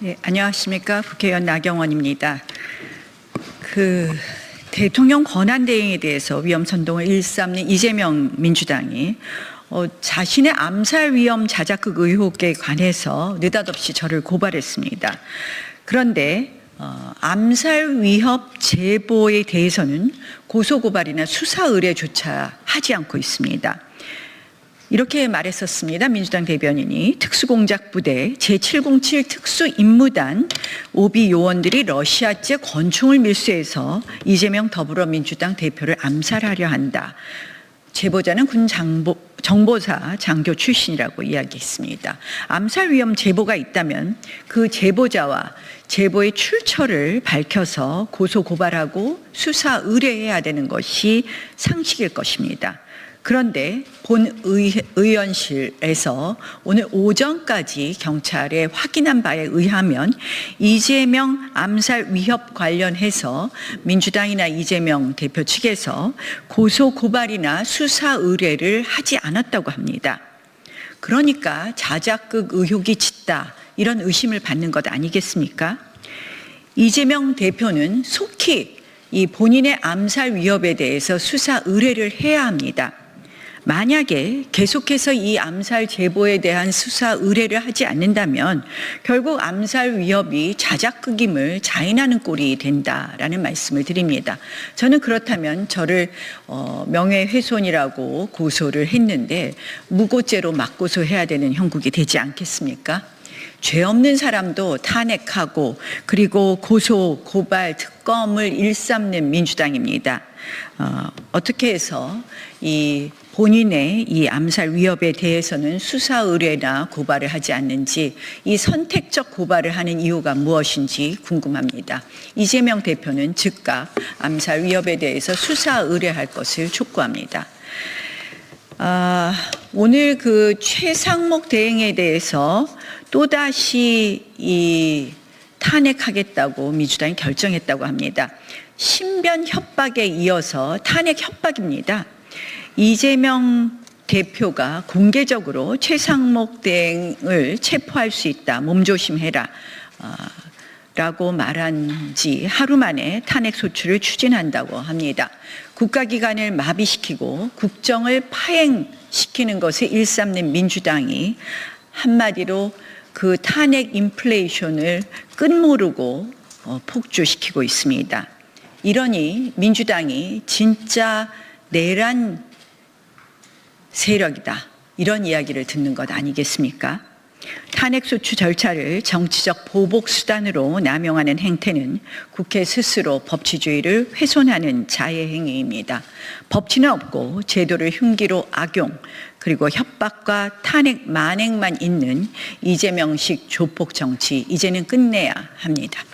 네, 안녕하십니까. 국회의원 나경원입니다. 대통령 권한대행에 대해서 위험 선동을 일삼는 이재명 민주당이 자신의 암살 위험 자작극 의혹에 관해서 느닷없이 저를 고발했습니다. 그런데 암살 위협 제보에 대해서는 고소고발이나 수사 의뢰조차 하지 않고 있습니다. 이렇게 말했었습니다. 민주당 대변인이 특수공작부대 제707 특수임무단 오비 요원들이 러시아제 권총을 밀수해서 이재명 더불어민주당 대표를 암살하려 한다. 제보자는 군 정보사 장교 출신이라고 이야기했습니다. 암살 위험 제보가 있다면 그 제보자와 제보의 출처를 밝혀서 고소 고발하고 수사 의뢰해야 되는 것이 상식일 것입니다. 그런데 본의원실에서 오늘 오전까지 경찰에 확인한 바에 의하면 이재명 암살 위협 관련해서 민주당이나 이재명 대표 측에서 고소 고발이나 수사 의뢰를 하지 않았다고 합니다. 그러니까 자작극 의혹이 짙다, 이런 의심을 받는 것 아니겠습니까? 이재명 대표는 속히 이 본인의 암살 위협에 대해서 수사 의뢰를 해야 합니다. 만약에 계속해서 이 암살 제보에 대한 수사 의뢰를 하지 않는다면 결국 암살 위협이 자작극임을 자인하는 꼴이 된다라는 말씀을 드립니다. 저는 그렇다면 저를 명예훼손이라고 고소를 했는데 무고죄로 맞고소해야 되는 형국이 되지 않겠습니까? 죄 없는 사람도 탄핵하고 그리고 고소, 고발, 특검을 일삼는 민주당입니다. 어떻게 해서 이 본인의 이 암살 위협에 대해서는 수사 의뢰나 고발을 하지 않는지, 이 선택적 고발을 하는 이유가 무엇인지 궁금합니다. 이재명 대표는 즉각 암살 위협에 대해서 수사 의뢰할 것을 촉구합니다. 오늘 최상목 대행에 대해서 또다시 탄핵하겠다고 민주당이 결정했다고 합니다. 신변 협박에 이어서 탄핵 협박입니다. 이재명 대표가 공개적으로 최상목 대행을 체포할 수 있다, 몸조심해라 라고 말한 지 하루 만에 탄핵 소추를 추진한다고 합니다. 국가기관을 마비시키고 국정을 파행시키는 것을 일삼는 민주당이 한마디로 그 탄핵 인플레이션을 끝모르고 폭주시키고 있습니다. 이러니 민주당이 진짜 내란 세력이다, 이런 이야기를 듣는 것 아니겠습니까? 탄핵소추 절차를 정치적 보복 수단으로 남용하는 행태는 국회 스스로 법치주의를 훼손하는 자해행위입니다. 법치는 없고 제도를 흉기로 악용, 그리고 협박과 탄핵 만행만 있는 이재명식 조폭 정치, 이제는 끝내야 합니다.